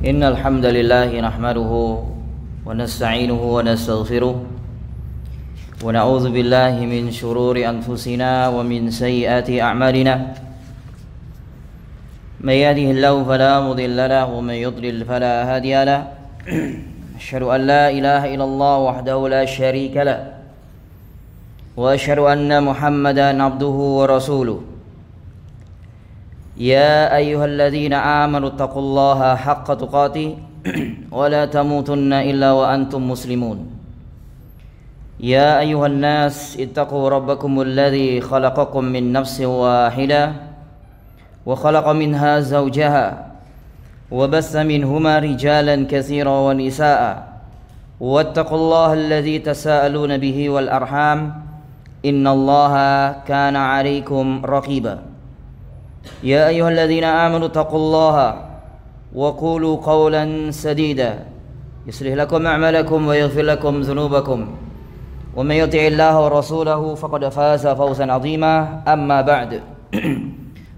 إن الحمد لله نحمده ونستعينه ونستغفره ونعوذ بالله من شرور أنفسنا ومن سيئات أعمالنا من يهده الله فلا مضل له ومن يضلل فلا هادي له أشهد أن لا إله إلا الله وحده لا شريك له وأشهد أن محمدا عبده ورسوله يا أيها الذين آمنوا اتقوا الله حق تقاته ولا تموتن إلا وأنتم مسلمون يا أيها الناس اتقوا ربكم الذي خلقكم من نفس واحدة وخلق منها زوجها وبث منهما رجالا كثيرا ونساء واتقوا الله الذي تساءلون به والأرحام إن الله كان عليكم رقيبا يا أيها الذين آمنوا اتقوا الله وقولوا قولا سديدا يصلح لكم أعمالكم ويغفر لكم ذنوبكم ومن يطع الله ورسوله فقد فاز فوزا عظيما أما بعد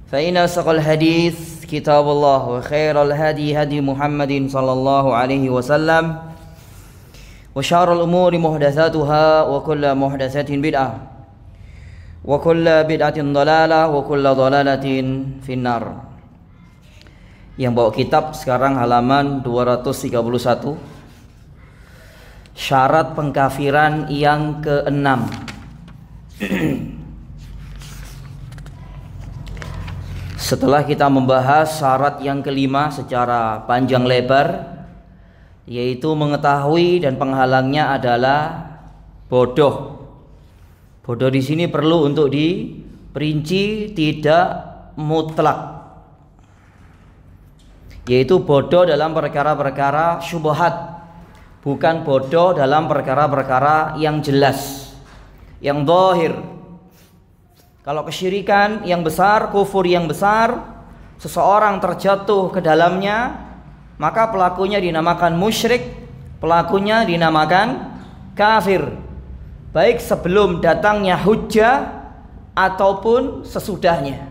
فإن أصدق الحديث كتاب الله وخير الهدي هدي محمد صلى الله عليه وسلم وشر الأمور محدثاتها وكل محدثة بدعة wa kullu bid'atin dhalalah wa kullu dhalalatin finnar. Yang bawa kitab sekarang halaman 231. Syarat pengkafiran yang ke-6. Setelah kita membahas syarat yang kelima secara panjang lebar, yaitu mengetahui dan penghalangnya adalah bodoh. Bodoh di sini perlu untuk diperinci, tidak mutlak, yaitu bodoh dalam perkara-perkara syubhat, bukan bodoh dalam perkara-perkara yang jelas, yang zahir. Kalau kesyirikan yang besar, kufur yang besar, seseorang terjatuh ke dalamnya, maka pelakunya dinamakan musyrik, pelakunya dinamakan kafir, baik sebelum datangnya hujjah ataupun sesudahnya.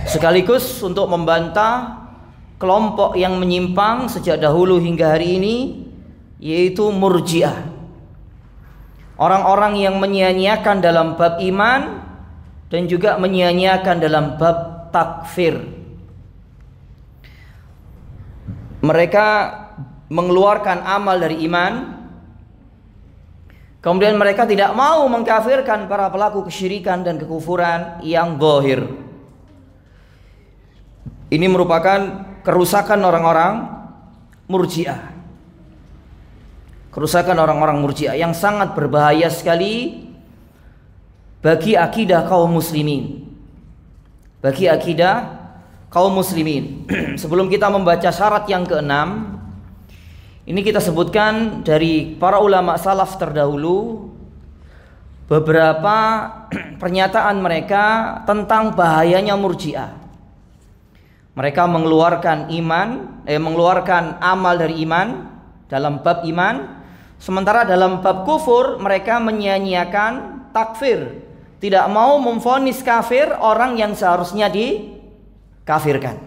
Sekaligus untuk membantah kelompok yang menyimpang sejak dahulu hingga hari ini, yaitu Murji'ah. Orang-orang yang menyia-nyiakan dalam bab iman dan juga menyia-nyiakan dalam bab takfir. Mereka mengeluarkan amal dari iman, kemudian mereka tidak mau mengkafirkan para pelaku kesyirikan dan kekufuran yang zahir. Ini merupakan kerusakan orang-orang Murji'ah. Kerusakan orang-orang Murji'ah yang sangat berbahaya sekali bagi akidah kaum muslimin. Bagi akidah kaum muslimin. Sebelum kita membaca syarat yang ke-6, ini kita sebutkan dari para ulama salaf terdahulu beberapa pernyataan mereka tentang bahayanya Murji'ah. Mereka mengeluarkan mengeluarkan amal dari iman dalam bab iman, sementara dalam bab kufur mereka menyia-nyiakan takfir, tidak mau memvonis kafir orang yang seharusnya dikafirkan.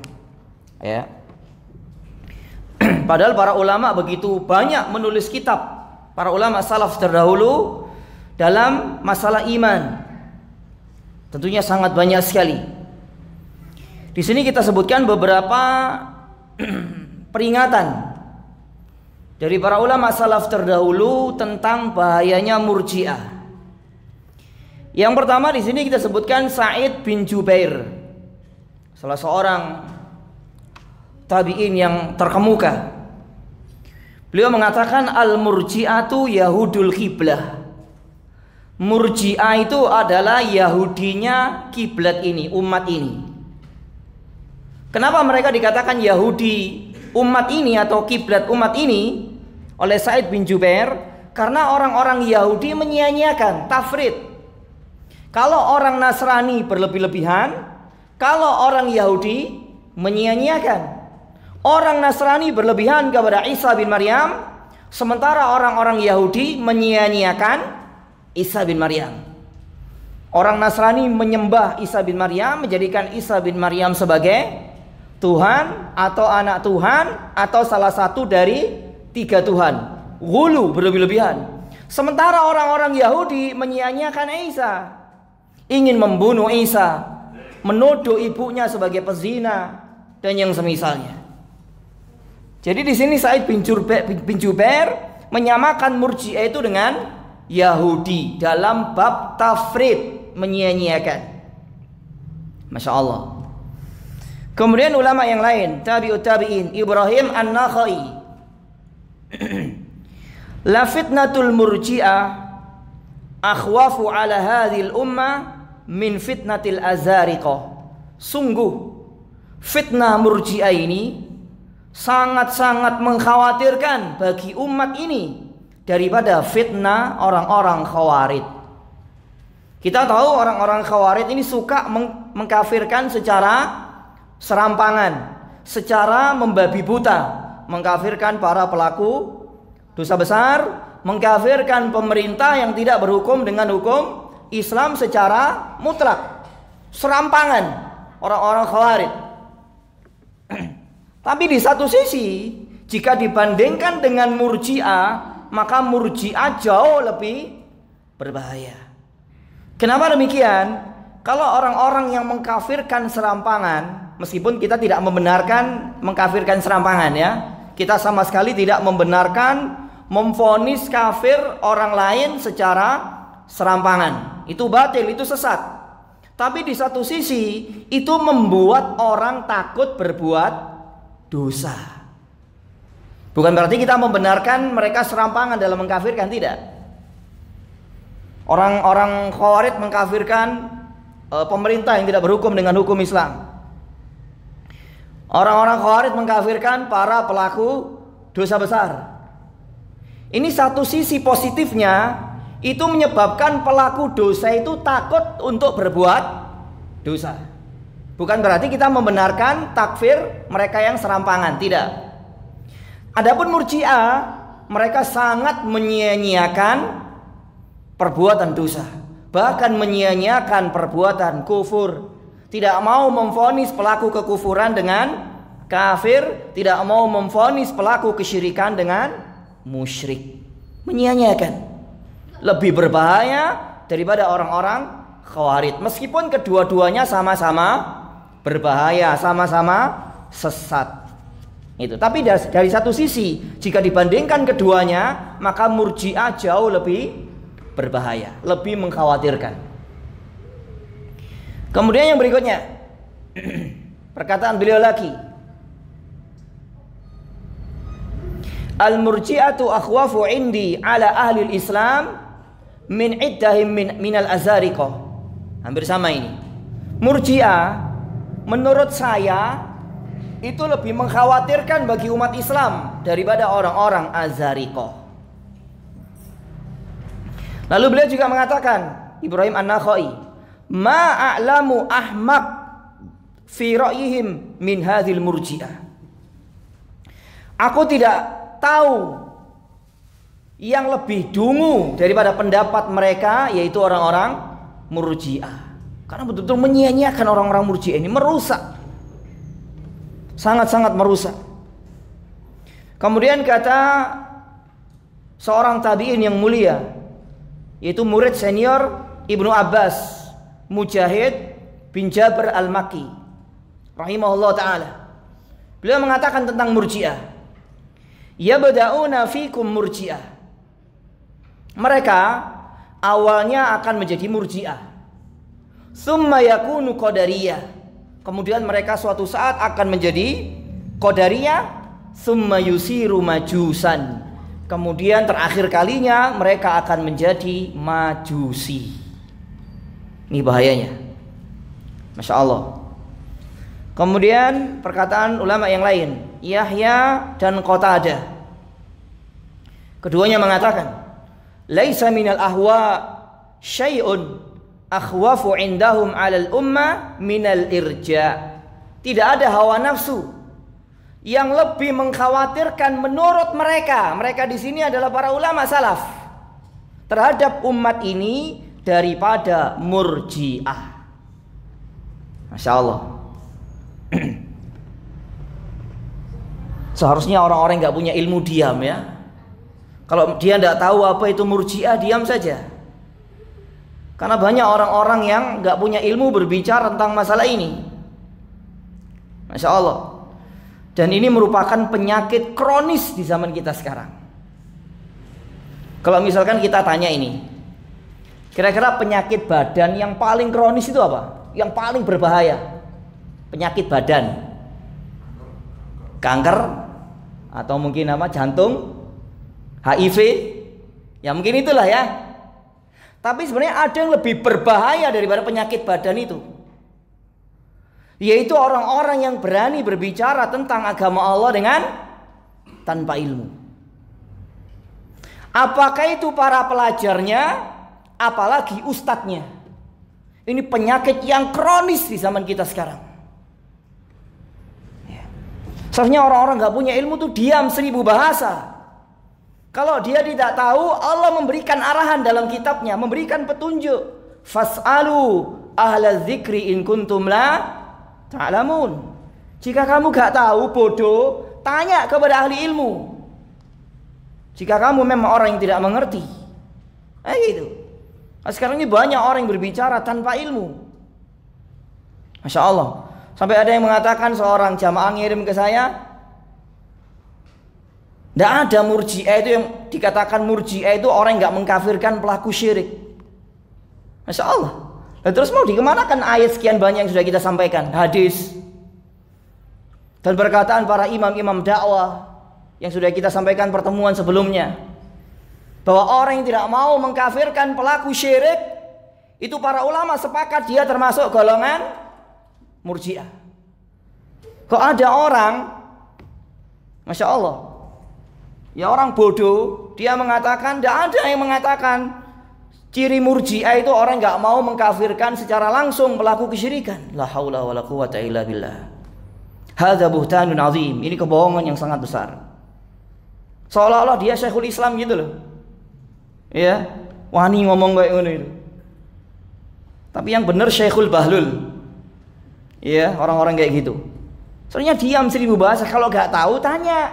Ya. Padahal para ulama begitu banyak menulis kitab, para ulama salaf terdahulu dalam masalah iman. Tentunya sangat banyak sekali. Di sini kita sebutkan beberapa peringatan dari para ulama salaf terdahulu tentang bahayanya Murji'ah. Yang pertama di sini kita sebutkan Sa'id bin Jubair, salah seorang tabi'in yang terkemuka. Beliau mengatakan al-murji'atu yahudul qiblah. Murji'ah itu adalah Yahudinya kiblat ini, umat ini. Kenapa mereka dikatakan Yahudi umat ini atau kiblat umat ini oleh Sa'id bin Jubair? Karena orang-orang Yahudi menyia-nyiakan, tafrid. Kalau orang Nasrani berlebih-lebihan, kalau orang Yahudi menyia-nyiakan. Orang Nasrani berlebihan kepada Isa bin Maryam, sementara orang-orang Yahudi menyia-nyiakan Isa bin Maryam. Orang Nasrani menyembah Isa bin Maryam, menjadikan Isa bin Maryam sebagai Tuhan atau anak Tuhan atau salah satu dari 3 Tuhan. Ghulu, berlebih-lebihan. Sementara orang-orang Yahudi menyia-nyiakan Isa, ingin membunuh Isa, menuduh ibunya sebagai pezina dan yang semisalnya. Jadi di sini Sa'id bin Jubair menyamakan Murji'ah itu dengan Yahudi dalam bab tafrid, menyia-nyiakan. Masya Allah. Kemudian ulama yang lain, tabi'ut tabi'in, Ibrahim An-Nakhai, la fitnatul murji'ah akhwafu ala hadhil ummah min fitnatil azariqah. Sungguh fitnah murji'ah ini sangat-sangat mengkhawatirkan bagi umat ini daripada fitnah orang-orang khawarij. Kita tahu orang-orang khawarij ini suka mengkafirkan secara serampangan, secara membabi buta, mengkafirkan para pelaku dosa besar, mengkafirkan pemerintah yang tidak berhukum dengan hukum Islam secara mutlak. Serampangan orang-orang khawarij. Tapi di satu sisi, jika dibandingkan dengan Murji'ah, maka Murji'ah jauh lebih berbahaya. Kenapa demikian? Kalau orang-orang yang mengkafirkan serampangan, meskipun kita tidak membenarkan mengkafirkan serampangan ya, kita sama sekali tidak membenarkan memvonis kafir orang lain secara serampangan. Itu batil, itu sesat. Tapi di satu sisi itu membuat orang takut berbuat dosa. Bukan berarti kita membenarkan mereka serampangan dalam mengkafirkan, tidak. Orang-orang khawarij mengkafirkan pemerintah yang tidak berhukum dengan hukum Islam. Orang-orang khawarij mengkafirkan para pelaku dosa besar. Ini satu sisi positifnya, itu menyebabkan pelaku dosa itu takut untuk berbuat dosa. Bukan berarti kita membenarkan takfir mereka yang serampangan, tidak. Adapun Murji'ah, mereka sangat menyia-nyiakan perbuatan dosa, bahkan menyia-nyiakan perbuatan kufur. Tidak mau memvonis pelaku kekufuran dengan kafir, tidak mau memvonis pelaku kesyirikan dengan musyrik. Menyia-nyiakan. Lebih berbahaya daripada orang-orang khawarij, meskipun kedua-duanya sama-sama berbahaya, sama-sama sesat. Itu. Tapi dari satu sisi, jika dibandingkan keduanya, maka Murji'ah jauh lebih berbahaya, lebih mengkhawatirkan. Kemudian yang berikutnya, perkataan beliau lagi, al-murji'atu akhwafu indi ala ahli islam min iddahim minal azariqah. Hampir sama ini. Murji'ah menurut saya itu lebih mengkhawatirkan bagi umat Islam daripada orang-orang azariqah. Lalu beliau juga mengatakan, Ibrahim An-Nakhai, ma a'lamu ahmaq fi ra'yihim min hadhil murji'ah. Aku tidak tahu yang lebih dungu daripada pendapat mereka, yaitu orang-orang Murji'ah. Karena betul-betul menyia-nyiakan orang-orang Murji'ah ini, merusak, sangat-sangat merusak. Kemudian kata seorang tabi'in yang mulia, yaitu murid senior Ibnu Abbas, Mujahid bin Jabir al-Makki rahimahullah ta'ala, beliau mengatakan tentang Murji'ah, yabda'una fikum Murji'ah. Mereka awalnya akan menjadi Murji'ah, summa yakunu Qadariyah, kemudian mereka suatu saat akan menjadi Qadariyah, summa yusiru Majusan, kemudian terakhir kalinya mereka akan menjadi Majusi. Ini bahayanya, Masya Allah. Kemudian perkataan ulama yang lain, Yahya dan Qatadah, keduanya mengatakan, laisa minal ahwa syai'un akhwafu indahum 'alal ummah minal irja. Tidak ada hawa nafsu yang lebih mengkhawatirkan menurut mereka. Mereka di sini adalah para ulama salaf terhadap umat ini daripada Murji'ah. Masya Allah. Seharusnya orang-orang yang nggak punya ilmu diam ya. Kalau dia nggak tahu apa itu murji'ah, diam saja. Karena banyak orang-orang yang nggak punya ilmu berbicara tentang masalah ini. Masya Allah. Dan ini merupakan penyakit kronis di zaman kita sekarang. Kalau misalkan kita tanya ini, kira-kira penyakit badan yang paling kronis itu apa? Yang paling berbahaya? Penyakit badan. Kanker, atau mungkin apa, jantung, HIV, ya mungkin itulah ya. Tapi sebenarnya ada yang lebih berbahaya daripada penyakit badan itu, yaitu orang-orang yang berani berbicara tentang agama Allah dengan tanpa ilmu. Apakah itu para pelajarnya, apalagi ustadznya. Ini penyakit yang kronis di zaman kita sekarang. Seharusnya orang-orang gak punya ilmu tuh diam 1000 bahasa. Kalau dia tidak tahu, Allah memberikan arahan dalam kitabnya, memberikan petunjuk. Fas'alu ahla dzikri in kuntum la ta'lamun. Jika kamu gak tahu, bodoh, tanya kepada ahli ilmu. Jika kamu memang orang yang tidak mengerti. Gitu. Nah, sekarang ini banyak orang yang berbicara tanpa ilmu. Masya Allah. Sampai ada yang mengatakan, seorang jamaah ngirim ke saya, tidak ada murji'ah itu yang dikatakan murji'ah itu orang yang gak mengkafirkan pelaku syirik. Masya Allah. Dan terus mau dikemanakan ayat sekian banyak yang sudah kita sampaikan, hadis dan perkataan para imam-imam dakwah yang sudah kita sampaikan pertemuan sebelumnya, bahwa orang yang tidak mau mengkafirkan pelaku syirik itu para ulama sepakat dia termasuk golongan murji'ah. Kok ada orang, Masya Allah, ya orang bodoh, dia mengatakan, tidak ada yang mengatakan ciri murji'ah itu orang nggak mau mengkafirkan secara langsung pelaku kesyirikan. La haula wala quwata illa billah. Hadza buhtanun azim. Ini kebohongan yang sangat besar. Seolah-olah dia Syekhul Islam gitu loh. Ya, wani ngomong kayak ngono itu. Tapi yang benar Syekhul Bahlul. Ya, orang-orang kayak gitu. Soalnya diam 1000 bahasa, kalau nggak tahu tanya.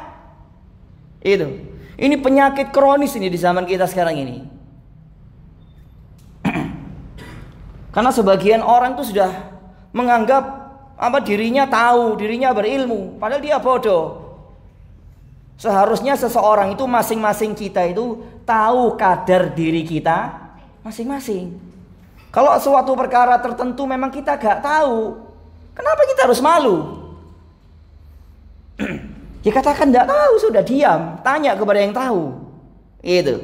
Itu. Ini penyakit kronis ini di zaman kita sekarang ini. Karena sebagian orang tuh sudah menganggap dirinya tahu, dirinya berilmu, padahal dia bodoh. Seharusnya seseorang itu masing-masing kita itu tahu kadar diri kita masing-masing. Kalau suatu perkara tertentu memang kita gak tahu, kenapa kita harus malu? Ya katakan gak tahu, sudah diam, tanya kepada yang tahu. Itu.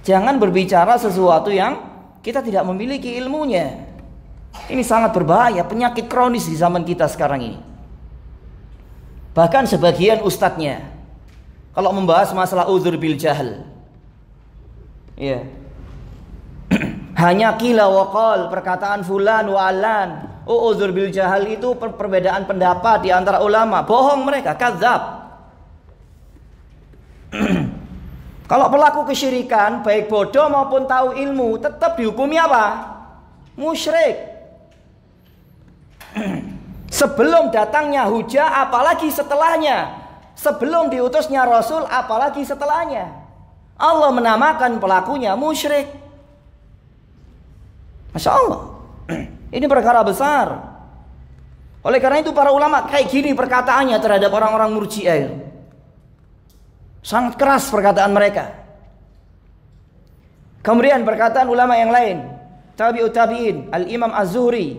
Jangan berbicara sesuatu yang kita tidak memiliki ilmunya. Ini sangat berbahaya, penyakit kronis di zaman kita sekarang ini. Bahkan sebagian ustadznya kalau membahas masalah uzur bil jahl, ya, hanya qila wa qal, perkataan fulan wa alan. Oh, uzur bil jahl itu perbedaan pendapat di antara ulama. Bohong mereka, kadzab. Kalau pelaku kesyirikan, baik bodoh maupun tahu ilmu, tetap dihukumi apa? Musyrik. Sebelum datangnya hujah, apalagi setelahnya. Sebelum diutusnya Rasul, apalagi setelahnya. Allah menamakan pelakunya musyrik. Masya Allah. Ini perkara besar. Oleh karena itu para ulama kayak gini perkataannya terhadap orang-orang murji'ah. Sangat keras perkataan mereka. Kemudian perkataan ulama yang lain, tabi'ut tabi'in, Al-Imam Az-Zuhri,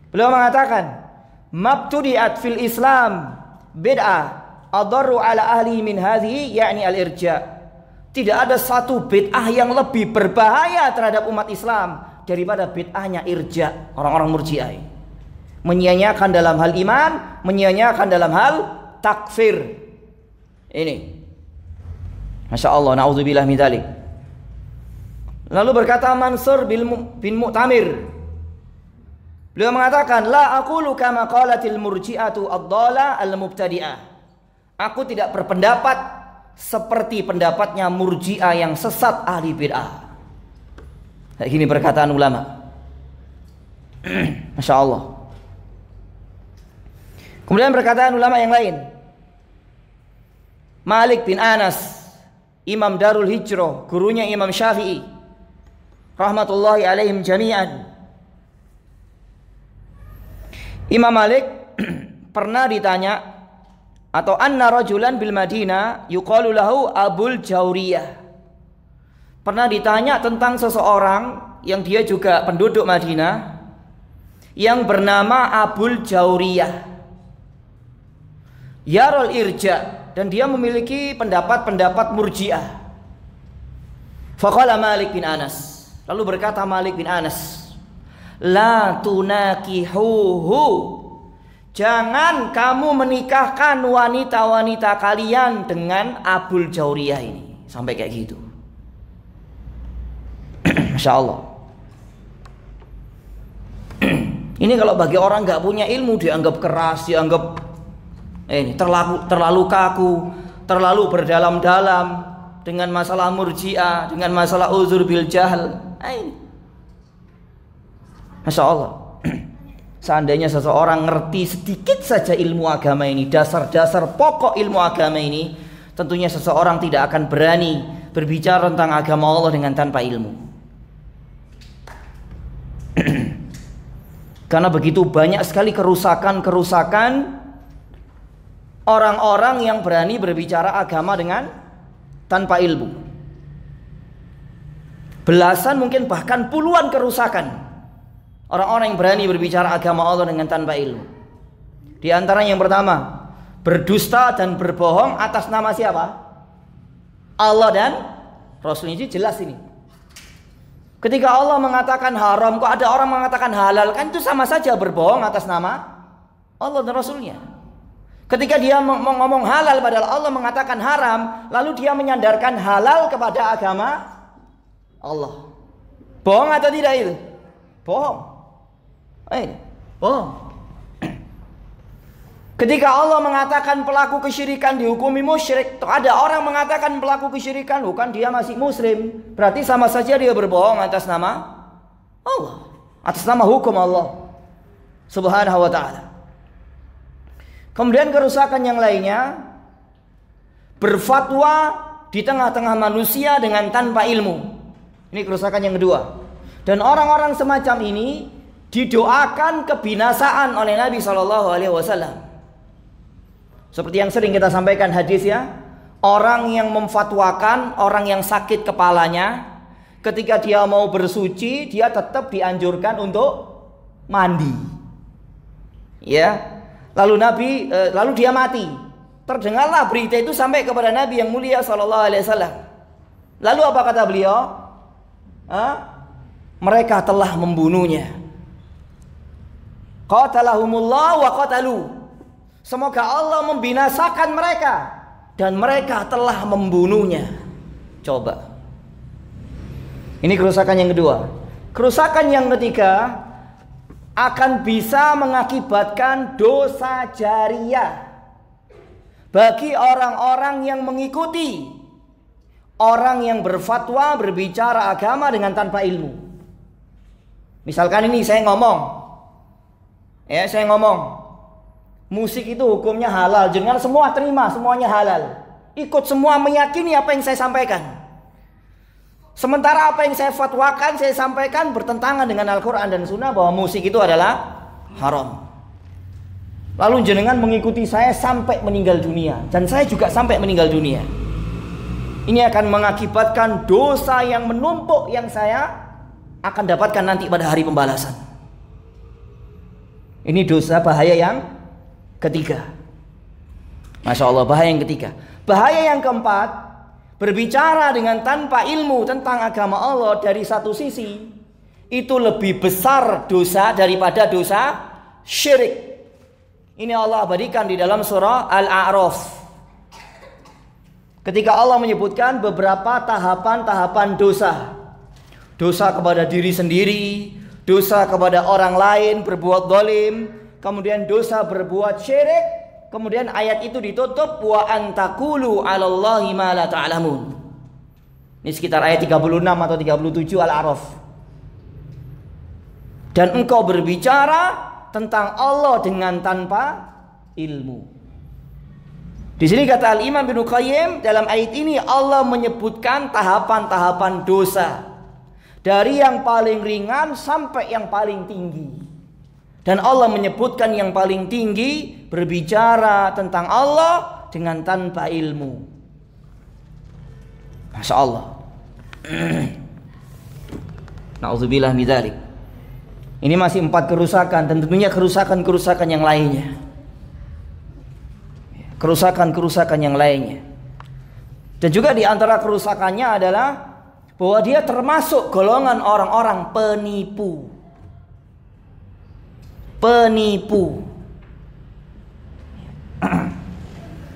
beliau mengatakan, mabtudi'at fil Islam bid'ah adarru ala ahli min hadhihi, yakni al-irja'. Tidak ada satu bid'ah yang lebih berbahaya terhadap umat Islam daripada bid'ahnya irja', orang-orang murji'ah. Menyia-nyiakan dalam hal iman, menyia-nyiakan dalam hal takfir. Ini, Masya Allah, na'udzubillah min dzalik. Lalu berkata Mansur bin Mu'tamir, beliau mengatakan, la aqulu kama qalatil murji'atu ad-dhala al-mubtadi'ah. Aku tidak berpendapat seperti pendapatnya murji'ah yang sesat ahli bid'ah. Kayak gini perkataan ulama. Masya Allah. Kemudian perkataan ulama yang lain, Malik bin Anas, Imam Darul Hijrah, gurunya Imam Syafi'i, rahmatullahi alaihim jami'an. Imam Malik pernah ditanya, atau anna rajulan bil Madinah yuqalu lahu Abul Jauriyah. Pernah ditanya tentang seseorang yang dia juga penduduk Madinah yang bernama Abul Jauriyah. Yarul irja, dan dia memiliki pendapat-pendapat murji'ah. Faqala Malik bin Anas, lalu berkata Malik bin Anas, la tunakihuhu, jangan kamu menikahkan wanita-wanita kalian dengan Abul Jauriyah ini. Sampai kayak gitu. Masya Allah. Ini kalau bagi orang nggak punya ilmu dianggap keras, dianggap ini terlalu kaku, terlalu berdalam-dalam dengan masalah murji'ah, dengan masalah uzur bil jahl. Masya Allah. Seandainya seseorang ngerti sedikit saja ilmu agama ini, dasar-dasar pokok ilmu agama ini, tentunya seseorang tidak akan berani berbicara tentang agama Allah dengan tanpa ilmu. Karena begitu banyak sekali kerusakan-kerusakan orang-orang yang berani berbicara agama dengan tanpa ilmu. Belasan, mungkin bahkan puluhan kerusakan orang-orang yang berani berbicara agama Allah dengan tanpa ilmu. Di antara yang pertama, berdusta dan berbohong atas nama siapa? Allah dan Rasulnya. Ini jelas ini. Ketika Allah mengatakan haram, kok ada orang mengatakan halal, kan itu sama saja berbohong atas nama Allah dan Rasulnya. Ketika dia ngomong halal padahal Allah mengatakan haram, lalu dia menyandarkan halal kepada agama Allah. Bohong atau tidak itu? Bohong. Bohong. Ketika Allah mengatakan pelaku kesyirikan dihukumi musyrik, ada orang mengatakan pelaku kesyirikan bukan, dia masih muslim, berarti sama saja dia berbohong atas nama Allah, atas nama hukum Allah Subhanahu wa ta'ala. Kemudian kerusakan yang lainnya, berfatwa di tengah-tengah manusia dengan tanpa ilmu. Ini kerusakan yang kedua. Dan orang-orang semacam ini didoakan kebinasaan oleh Nabi SAW. Seperti yang sering kita sampaikan hadis ya, orang yang memfatwakan orang yang sakit kepalanya, ketika dia mau bersuci, dia tetap dianjurkan untuk mandi. Ya. Lalu dia mati. Terdengarlah berita itu sampai kepada Nabi yang mulia SAW. Lalu apa kata beliau? Mereka telah membunuhnya. Qatalahumullah wa qatalu. Semoga Allah membinasakan mereka dan mereka telah membunuhnya. Coba. Ini kerusakan yang kedua. Kerusakan yang ketiga, akan bisa mengakibatkan dosa jariyah bagi orang-orang yang mengikuti orang yang berfatwa berbicara agama dengan tanpa ilmu. Misalkan ini saya ngomong, musik itu hukumnya halal, jangan semua terima, semuanya halal, ikut semua meyakini apa yang saya sampaikan. Sementara apa yang saya fatwakan, saya sampaikan bertentangan dengan Al-Quran dan Sunnah bahwa musik itu adalah haram. Lalu jenengan mengikuti saya sampai meninggal dunia, dan saya juga sampai meninggal dunia. Ini akan mengakibatkan dosa yang menumpuk yang saya akan dapatkan nanti pada hari pembalasan. Ini dosa bahaya yang ketiga. Masya Allah, bahaya yang ketiga. Bahaya yang keempat, berbicara dengan tanpa ilmu tentang agama Allah dari satu sisi, itu lebih besar dosa daripada dosa syirik. Ini Allah abadikan di dalam surah Al-A'raf. Ketika Allah menyebutkan beberapa tahapan-tahapan dosa. Dosa kepada diri sendiri, dosa kepada orang lain, berbuat zalim, kemudian dosa berbuat syirik, kemudian ayat itu ditutup wa antakulu 'alallahi ma la ta'lamun. Ini sekitar ayat 36 atau 37 Al-A'raf. Dan engkau berbicara tentang Allah dengan tanpa ilmu. Di sini kata Al-Imam Ibnu Qayyim, dalam ayat ini Allah menyebutkan tahapan-tahapan dosa dari yang paling ringan sampai yang paling tinggi. Dan Allah menyebutkan yang paling tinggi berbicara tentang Allah dengan tanpa ilmu. Masya Allah. Na'udzubillah min dzalik. Ini masih 4 kerusakan dan tentunya kerusakan-kerusakan yang lainnya. Kerusakan-kerusakan yang lainnya. Dan juga di antara kerusakannya adalah bahwa dia termasuk golongan orang-orang penipu. Penipu.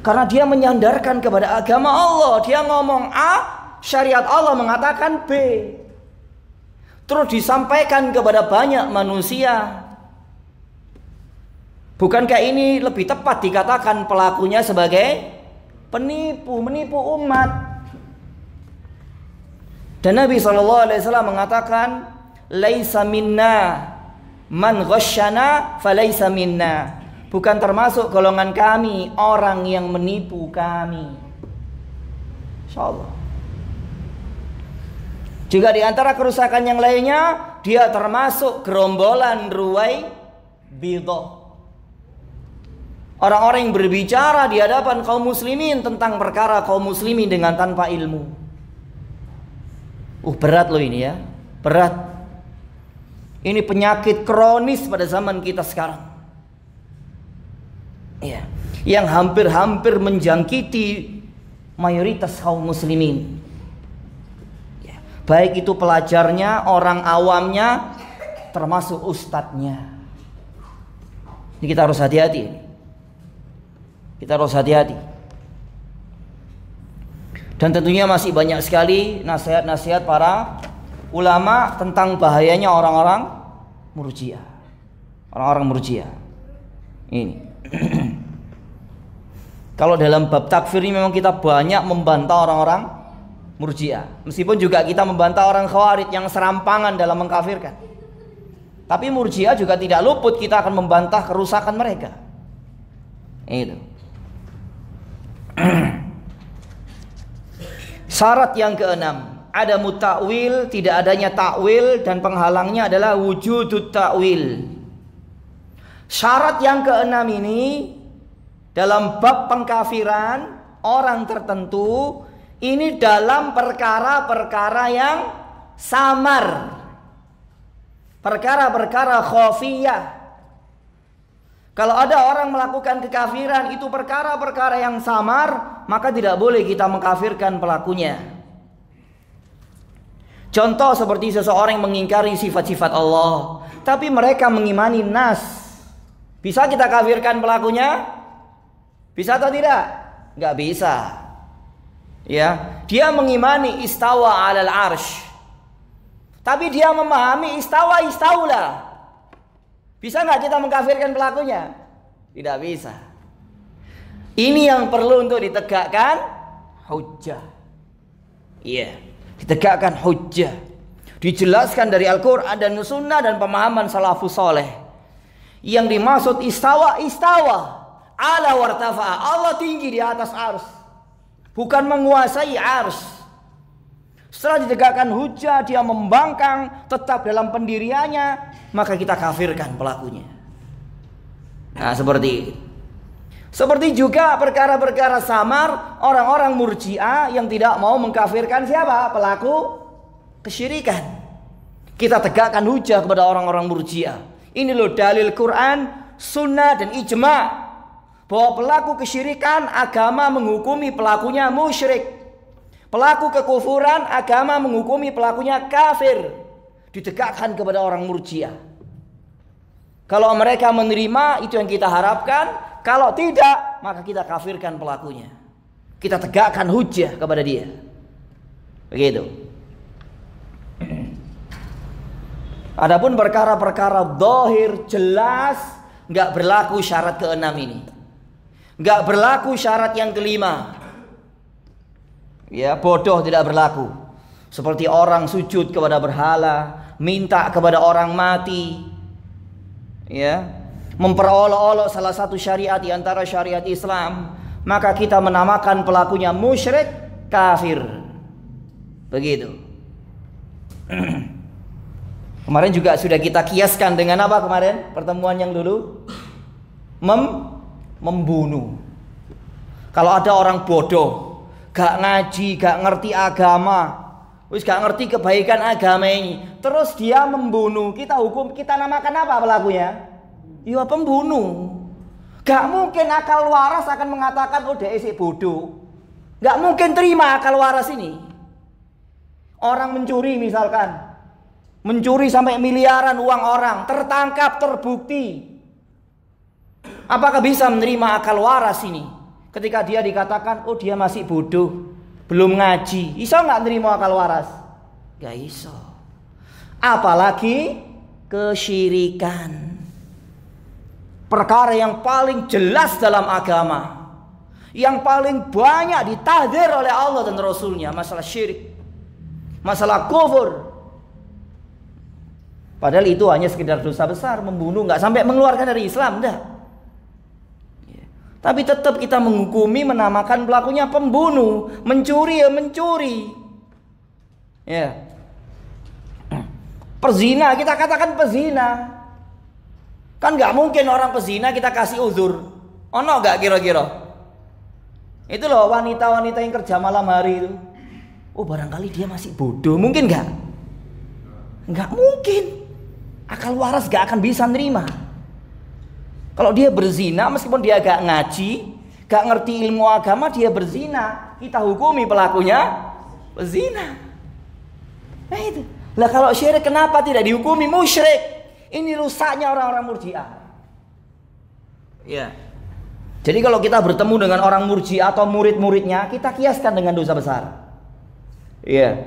Karena dia menyandarkan kepada agama Allah. Dia ngomong A, syariat Allah mengatakan B. Terus disampaikan kepada banyak manusia. Bukankah ini lebih tepat dikatakan pelakunya sebagai penipu, menipu umat? Dan Nabi SAW mengatakan, "Laisa minna man ghasyana falaisa minna." Bukan termasuk golongan kami orang yang menipu kami. Insyaallah. Juga di antara kerusakan yang lainnya, dia termasuk gerombolan ruwai bidah. Orang-orang yang berbicara di hadapan kaum muslimin tentang perkara kaum muslimin dengan tanpa ilmu. Berat loh ini ya. Berat. Ini penyakit kronis pada zaman kita sekarang. Ya, yang hampir-hampir menjangkiti mayoritas kaum muslimin. Ya, baik itu pelajarnya, orang awamnya, termasuk ustadznya. Ini kita harus hati-hati. Kita harus hati-hati. Dan tentunya masih banyak sekali nasihat-nasihat para ulama tentang bahayanya orang-orang Murji'ah. Orang-orang Murji'ah. Ini. Kalau dalam bab takfir ini memang kita banyak membantah orang-orang Murji'ah. Meskipun juga kita membantah orang Khawarij yang serampangan dalam mengkafirkan. Tapi Murji'ah juga tidak luput kita akan membantah kerusakan mereka. Itu. Syarat yang keenam, ada mutakwil, tidak adanya takwil, dan penghalangnya adalah wujudut takwil. Syarat yang keenam ini dalam bab pengkafiran orang tertentu ini dalam perkara-perkara yang samar, perkara-perkara khafiyah. Kalau ada orang melakukan kekafiran itu perkara-perkara yang samar, maka tidak boleh kita mengkafirkan pelakunya. Contoh seperti seseorang yang mengingkari sifat-sifat Allah, tapi mereka mengimani nas. Bisa kita kafirkan pelakunya? Bisa atau tidak? Nggak bisa. Ya, dia mengimani istawa 'alal arsh, tapi dia memahami istawa istaula. Bisa nggak kita mengkafirkan pelakunya? Tidak bisa. Ini yang perlu untuk ditegakkan hujjah. Iya, ditegakkan hujjah. Dijelaskan dari Al-Quran dan Sunnah dan pemahaman salafus soleh. Yang dimaksud istawa, ala wartafa'a. Allah tinggi di atas ars, bukan menguasai ars. Setelah ditegakkan hujjah, dia membangkang tetap dalam pendiriannya, maka kita kafirkan pelakunya. Nah, seperti itu. Seperti juga perkara-perkara samar orang-orang Murji'ah yang tidak mau mengkafirkan siapa? Pelaku kesyirikan. Kita tegakkan hujjah kepada orang-orang Murji'ah. Ini loh dalil Quran, Sunnah dan ijma' bahwa pelaku kesyirikan agama menghukumi pelakunya musyrik. Pelaku kekufuran agama menghukumi pelakunya kafir. Ditegakkan kepada orang Murji'ah. Kalau mereka menerima, itu yang kita harapkan. Kalau tidak, maka kita kafirkan pelakunya. Kita tegakkan hujjah kepada dia. Begitu. Adapun perkara-perkara zahir jelas, nggak berlaku syarat keenam ini. Nggak berlaku syarat yang kelima. Ya, bodoh tidak berlaku. Seperti orang sujud kepada berhala, minta kepada orang mati, ya, memperolok-olok salah satu syariat di antara syariat Islam, maka kita menamakan pelakunya musyrik, kafir. Begitu. Kemarin juga sudah kita kiaskan dengan apa kemarin? Pertemuan yang dulu membunuh. Kalau ada orang bodoh, gak ngaji, gak ngerti agama, wis gak ngerti kebaikan agama ini, terus dia membunuh, kita hukum, kita namakan apa pelakunya? Ya pembunuh. Gak mungkin akal waras akan mengatakan oh dia isi bodoh. Gak mungkin terima akal waras ini. Orang mencuri misalkan, mencuri sampai miliaran uang orang, tertangkap, terbukti. Apakah bisa menerima akal waras ini? Ketika dia dikatakan oh dia masih bodoh, belum ngaji, iso nggak nerima akal waras? Gak iso. Apalagi kesyirikan, perkara yang paling jelas dalam agama, yang paling banyak ditahdzir oleh Allah dan Rasulnya, masalah syirik, masalah kufur. Padahal itu hanya sekedar dosa besar, membunuh, nggak sampai mengeluarkan dari Islam, dah. Tapi tetap kita menghukumi, menamakan pelakunya pembunuh, mencuri ya mencuri. Ya. Perzina kita katakan pezina. Kan nggak mungkin orang pezina kita kasih uzur. Ono nggak kira-kira? Itu loh wanita-wanita yang kerja malam hari itu. Oh barangkali dia masih bodoh, mungkin nggak? Nggak mungkin. Akal waras nggak akan bisa nerima. Kalau dia berzina, meskipun dia gak ngaji, gak ngerti ilmu agama, dia berzina, kita hukumi pelakunya berzina. Nah itu. Lah kalau syirik kenapa tidak dihukumi musyrik? Ini rusaknya orang-orang Murji'ah. Ya. Jadi kalau kita bertemu dengan orang Murji'ah atau murid-muridnya, kita kiaskan dengan dosa besar. Iya.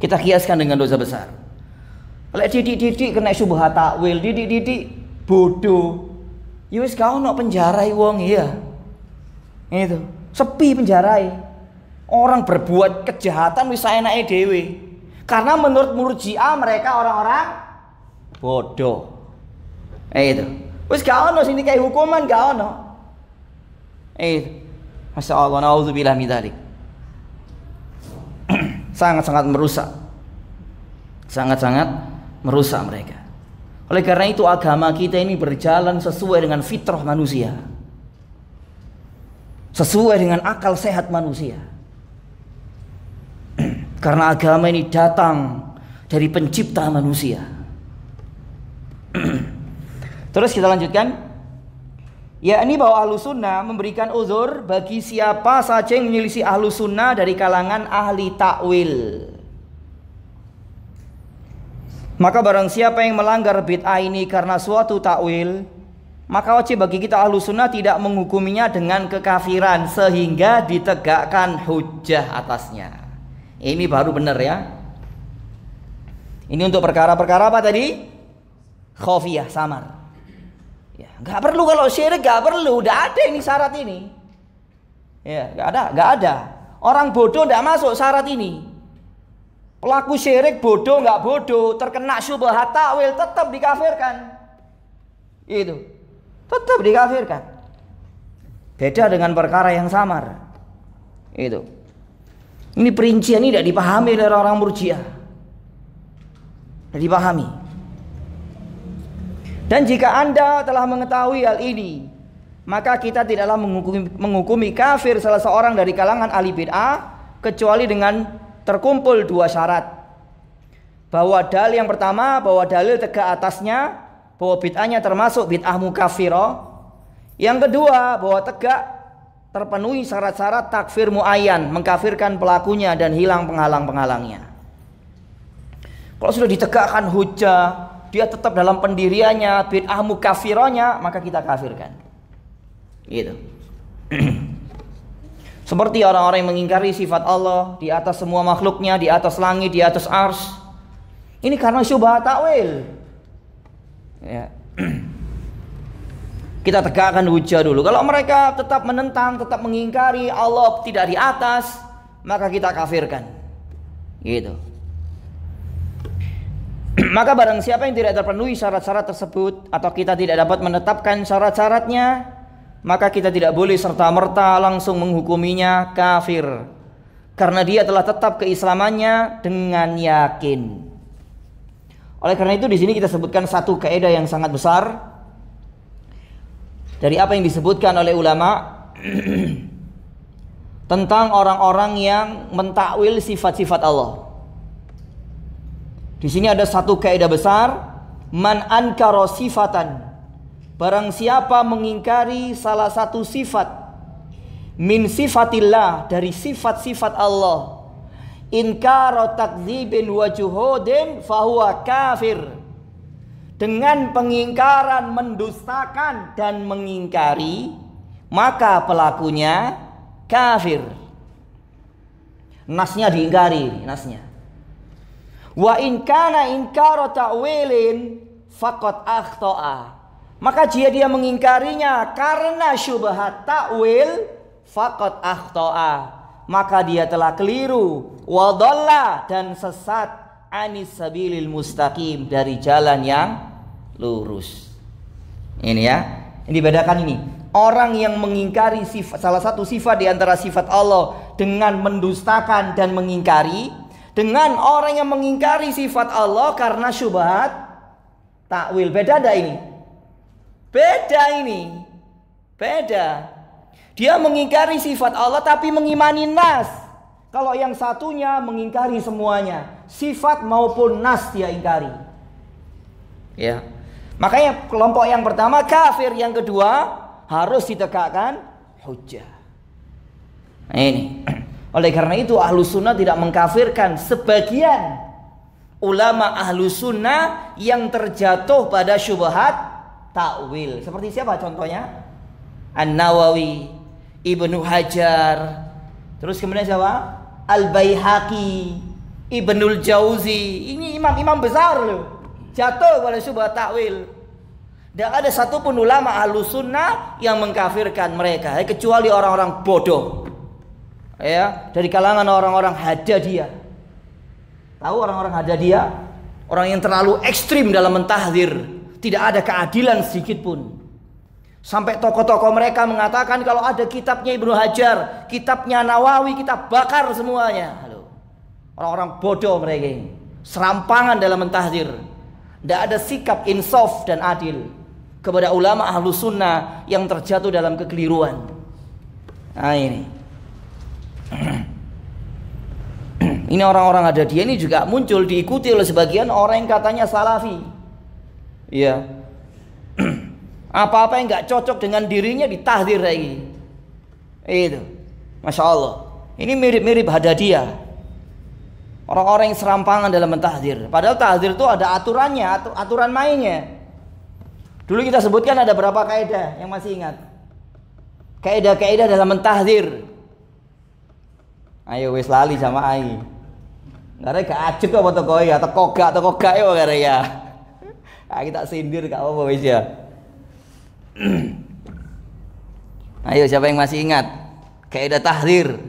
Kita kiaskan dengan dosa besar. Lek didik-didik kena syubhat takwil, didik-didik bodoh. Ya wis gak ono penjarai wong iya. Itu, sepi penjarai. Orang berbuat kejahatan wis saenake dhewe. Karena menurut Murji'ah mereka orang-orang bodoh. Itu. Wis gak ono sini kayak hukuman gak ono. Itu. Masyaallah, naudzubillah min dzalik. Sangat-sangat merusak. Sangat-sangat merusak mereka. Oleh karena itu agama kita ini berjalan sesuai dengan fitrah manusia, sesuai dengan akal sehat manusia. Karena agama ini datang dari pencipta manusia. Terus kita lanjutkan, yakni bahwa ahlu sunnah memberikan uzur bagi siapa saja yang menyelisih ahlu sunnah dari kalangan ahli takwil. Maka barang siapa yang melanggar bid'ah ini karena suatu takwil, maka wajib bagi kita ahlu sunnah tidak menghukuminya dengan kekafiran sehingga ditegakkan hujjah atasnya. Ini baru benar ya. Ini untuk perkara-perkara apa tadi? Khofiyah, samar. Ya, nggak perlu kalau syirik, nggak perlu, udah ada ini syarat ini. Ya, nggak ada. Orang bodoh nggak masuk syarat ini. Pelaku syirik bodoh nggak bodoh, terkena syubhat takwil tetap dikafirkan. Itu, tetap dikafirkan. Beda dengan perkara yang samar. Itu. Ini perincian ini tidak dipahami oleh orang Murji'ah. Tidak dipahami. Dan jika Anda telah mengetahui hal ini, maka kita tidaklah menghukumi kafir salah seorang dari kalangan ahli bid'ah kecuali dengan terkumpul dua syarat. Bahwa dalil yang pertama, bahwa dalil tegak atasnya bahwa bid'ahnya termasuk bid'ah mukaffirah. Yang kedua, bahwa tegak terpenuhi syarat-syarat takfir muayyan, mengkafirkan pelakunya dan hilang penghalang-penghalangnya. Kalau sudah ditegakkan hujjah, dia tetap dalam pendiriannya, bid'ah mukaffirahnya, maka kita kafirkan. Gitu. Seperti orang-orang yang mengingkari sifat Allah di atas semua makhluknya, di atas langit, di atas arsy. Ini karena syubhat takwil. Ya. Kita tegakkan hujjah dulu. Kalau mereka tetap menentang, tetap mengingkari Allah tidak di atas, maka kita kafirkan. Gitu. Maka barang siapa yang tidak terpenuhi syarat-syarat tersebut, atau kita tidak dapat menetapkan syarat-syaratnya, maka kita tidak boleh serta-merta langsung menghukuminya kafir, karena dia telah tetap keislamannya dengan yakin. Oleh karena itu di sini kita sebutkan satu kaidah yang sangat besar dari apa yang disebutkan oleh ulama tentang orang-orang yang mentakwil sifat-sifat Allah. Di sini ada satu kaidah besar, man ankara sifatan, barang siapa mengingkari salah satu sifat min sifatillah, dari sifat-sifat Allah, inkara takdzibin wa juhudin fahuwa kafir, dengan pengingkaran, mendustakan dan mengingkari, maka pelakunya kafir. Nasnya diingkari, nasnya. Wa in kana inkara ta'wilin faqad akhta'a, maka jika dia mengingkarinya karena syubhat ta'wil, faqad akhta'a, maka dia telah keliru, wa dhalla, dan sesat, anis sabilil mustaqim, dari jalan yang lurus. Ini ya, ini bedakan ini. Orang yang mengingkari sifat, salah satu sifat di antara sifat Allah dengan mendustakan dan mengingkari, dengan orang yang mengingkari sifat Allah karena syubhat takwil. Beda ada ini. Beda ini. Beda. Dia mengingkari sifat Allah tapi mengimani nas. Kalau yang satunya mengingkari semuanya, sifat maupun nas dia ingkari. Ya. Makanya kelompok yang pertama kafir, yang kedua harus ditegakkan hujjah. Nah, ini. Oleh karena itu Ahlus Sunnah tidak mengkafirkan sebagian ulama Ahlus Sunnah yang terjatuh pada syubhat takwil. Seperti siapa contohnya? An-Nawawi, Ibnu Hajar, terus kemudian siapa? Al-Baihaqi, Ibnul Jauzi. Ini imam-imam besar loh, jatuh pada syubhat takwil. Tidak ada satupun ulama Ahlus Sunnah yang mengkafirkan mereka, kecuali orang-orang bodoh, ya, dari kalangan orang-orang Hadadiyah. Tahu orang-orang Hadadiyah? Orang yang terlalu ekstrim dalam mentahdzir, tidak ada keadilan sedikit pun. Sampai tokoh-tokoh mereka mengatakan kalau ada kitabnya Ibnu Hajar, kitabnya Nawawi, kita bakar semuanya. Halo. Orang-orang bodoh mereka ini, serampangan dalam mentahdzir. Tidak ada sikap insaf dan adil kepada ulama Ahlus Sunnah yang terjatuh dalam kekeliruan. Nah ini. Ini orang-orang Hadadiyah ini juga muncul diikuti oleh sebagian orang yang katanya salafi. Iya. Apa-apa yang nggak cocok dengan dirinya ditahdir lagi. Itu. Masya Allah. Ini mirip-mirip Hadadiyah. Orang-orang yang serampangan dalam mentahdir. Padahal tahdir itu ada aturannya, aturan mainnya. Dulu kita sebutkan ada berapa kaidah yang masih ingat? Kaidah-kaidah dalam mentahdir. Ayo wis lali sama ai. Ngare gak ajek apa to kowe atau kogak ya ngare ya. Ah kita sindir gak apa wis ya. Ayo siapa yang masih ingat? Kaidah tahdir.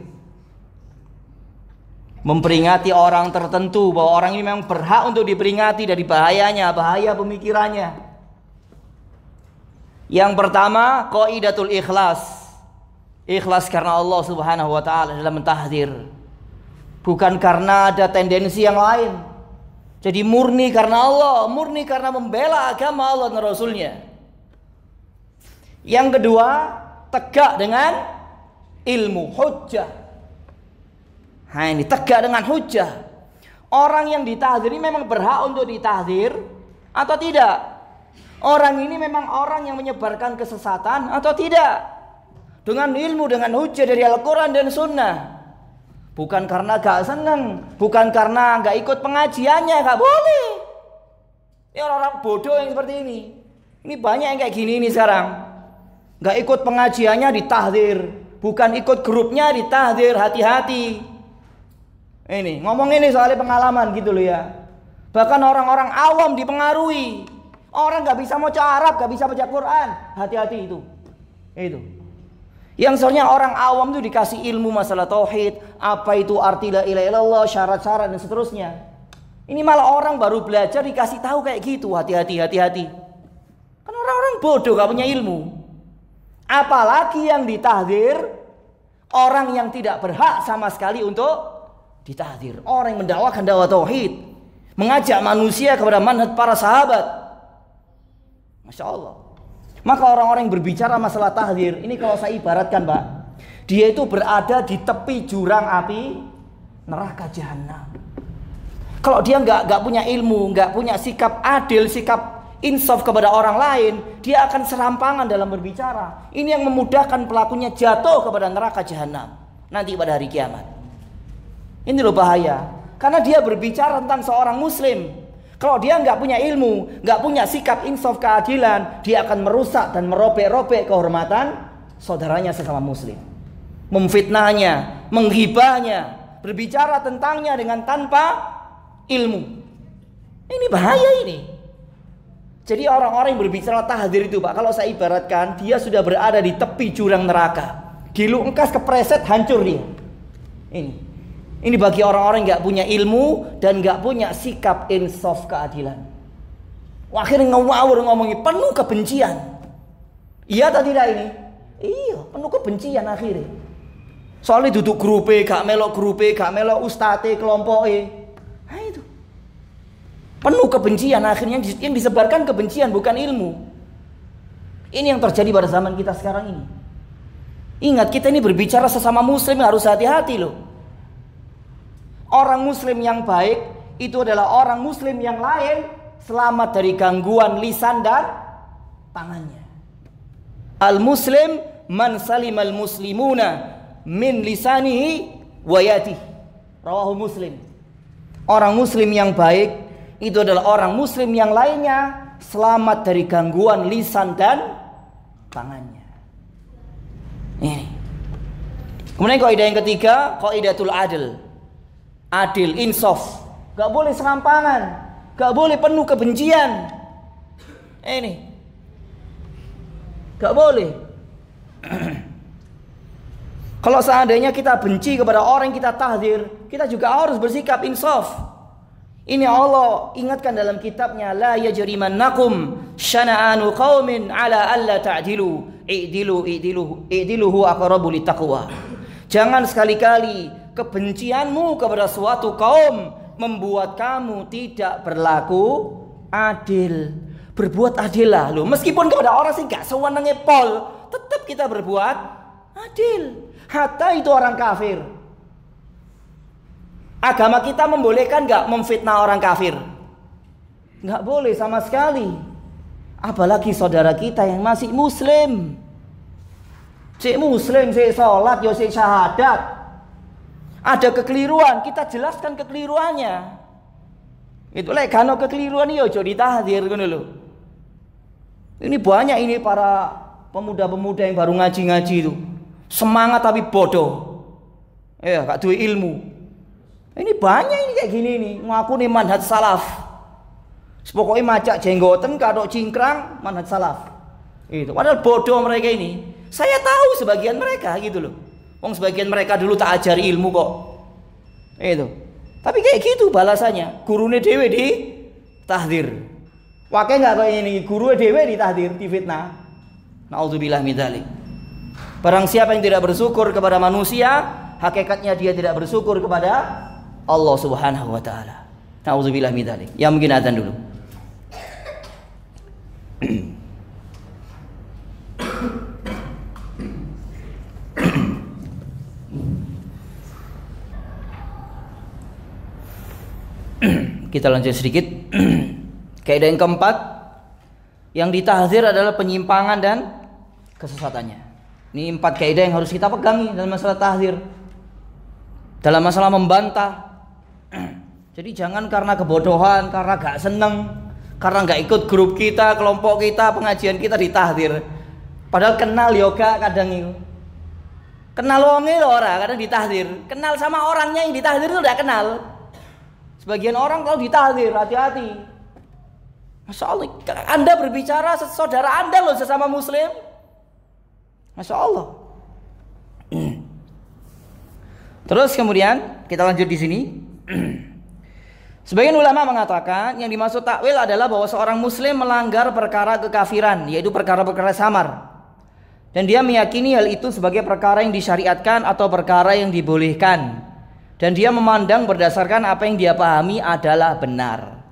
Memperingati orang tertentu bahwa orang ini memang berhak untuk diperingati dari bahayanya, bahaya pemikirannya. Yang pertama, qaidatul ikhlas. Ikhlas karena Allah Subhanahu wa taala dalam mentahdzir. Bukan karena ada tendensi yang lain. Jadi murni karena Allah, murni karena membela agama Allah dan Rasulnya. Yang kedua, tegak dengan ilmu, hujjah. Nah ini tegak dengan hujjah. Orang yang ditahdzir ini memang berhak untuk ditahdzir atau tidak? Orang ini memang orang yang menyebarkan kesesatan atau tidak? Dengan ilmu, dengan hujjah dari Al-Quran dan Sunnah. Bukan karena gak seneng, bukan karena gak ikut pengajiannya, gak boleh. Ini orang-orang bodoh yang seperti ini. Ini banyak yang kayak gini ini sekarang. Gak ikut pengajiannya ditahdzir, bukan ikut grupnya ditahdzir, hati-hati. Ini ngomong ini soalnya pengalaman gitu loh ya. Bahkan orang-orang awam dipengaruhi. Orang gak bisa baca Arab, gak bisa baca Quran, hati-hati itu. Itu. Yang soalnya orang awam itu dikasih ilmu masalah tauhid, apa itu arti la ilaha illallah, syarat-syarat dan seterusnya. Ini malah orang baru belajar dikasih tahu kayak gitu, hati-hati, hati-hati. Kan orang-orang bodoh gak punya ilmu. Apalagi yang ditahdir orang yang tidak berhak sama sekali untuk ditahdir. Orang yang mendakwakan dakwah tauhid, mengajak manusia kepada manhaj para sahabat. Masya Allah. Maka orang-orang yang berbicara masalah tahdir, ini kalau saya ibaratkan Pak, dia itu berada di tepi jurang api neraka jahanam. Kalau dia nggak punya ilmu, nggak punya sikap adil, sikap insaf kepada orang lain, dia akan serampangan dalam berbicara. Ini yang memudahkan pelakunya jatuh kepada neraka jahanam nanti pada hari kiamat. Ini loh bahaya, karena dia berbicara tentang seorang muslim. Kalau dia nggak punya ilmu, nggak punya sikap insaf keadilan, dia akan merusak dan merobek-robek kehormatan saudaranya sesama muslim, memfitnahnya, menghibahnya, berbicara tentangnya dengan tanpa ilmu. Ini bahaya ini. Jadi orang-orang yang berbicara tahdir itu Pak, kalau saya ibaratkan, dia sudah berada di tepi jurang neraka. Gilu engkas kepreset, hancur dia. Ini bagi orang-orang yang gak punya ilmu dan gak punya sikap insaf keadilan. Akhirnya ngawur ngomongin penuh kebencian. Iya atau tidak ini? Iya, penuh kebencian akhirnya. Soalnya duduk grupe, gak melok ustate, kelompoke. Nah itu. Penuh kebencian, akhirnya yang disebarkan kebencian bukan ilmu. Ini yang terjadi pada zaman kita sekarang ini. Ingat, kita ini berbicara sesama muslim harus hati-hati loh. Orang muslim yang baik itu adalah orang muslim yang lain selamat dari gangguan lisan dan tangannya. Al-muslim man salimal muslimuna min lisanihi wa yadihi. Rawahu Muslim. Orang muslim yang baik itu adalah orang muslim yang lainnya selamat dari gangguan lisan dan tangannya. Ini. Kemudian kaidah yang ketiga, qaidatul adl. Adil, insaf. Gak boleh serampangan, gak boleh penuh kebencian. Ini gak boleh. Kalau seandainya kita benci kepada orang yang kita tahdir, kita juga harus bersikap insaf. Ini Allah ingatkan dalam kitabnya, la yajrimannakum syana'anu qaumin ala alla ta'dilu i'dilu huwa aqrabu littaqwa. Jangan sekali-kali kebencianmu kepada suatu kaum membuat kamu tidak berlaku adil. Berbuat adillah loh. Meskipun kepada orang sih gak sewenangnya pol, tetap kita berbuat adil. Hatta itu orang kafir. Agama kita membolehkan gak memfitnah orang kafir? Gak boleh sama sekali. Apalagi saudara kita yang masih muslim. Si muslim, si sholat, si syahadat. Ada kekeliruan, kita jelaskan kekeliruannya. Itu lek kano kekeliruan yo ojo ditahdir ngono lho. Ini banyak ini para pemuda-pemuda yang baru ngaji-ngaji itu. Semangat tapi bodoh. Ya, gak duwe ilmu. Ini banyak ini kayak gini nih, ngaku nih manhaj salaf. Pokoknya macak jenggoten kado cingkrang manhaj salaf. Itu padahal bodoh mereka ini. Saya tahu sebagian mereka gitu loh. Wong sebagian mereka dulu tak ajari ilmu kok. Itu. Tapi kayak gitu balasannya. Gurune dhewe di tahdir. Wae enggak kayak ini, guru dhewe di tahdir, di fitnah. Nauzubillah min dzalik. Barang siapa yang tidak bersyukur kepada manusia, hakikatnya dia tidak bersyukur kepada Allah Subhanahu wa taala. Nauzubillah min dzalik. Ya mungkin azan dulu. Kita lanjut sedikit. Kaidah yang keempat, yang ditahdzir adalah penyimpangan dan kesesatannya. Ini 4 kaidah yang harus kita pegangi dalam masalah tahdzir. Dalam masalah membantah. Jadi jangan karena kebodohan, karena gak seneng, karena gak ikut grup kita, kelompok kita, pengajian kita ditahdzir. Padahal kenal yoga kadang itu. Kenal wonge lho ora, kadang ditahdzir. Kenal sama orangnya yang ditahdzir itu udah kenal. Sebagian orang kalau ditahdzir, hati-hati. Masya Allah, Anda berbicara saudara Anda loh sesama muslim. Masya Allah. Terus kemudian kita lanjut di sini. Sebagian ulama mengatakan yang dimaksud takwil adalah bahwa seorang muslim melanggar perkara kekafiran, yaitu perkara-perkara samar. Dan dia meyakini hal itu sebagai perkara yang disyariatkan atau perkara yang dibolehkan. Dan dia memandang berdasarkan apa yang dia pahami adalah benar.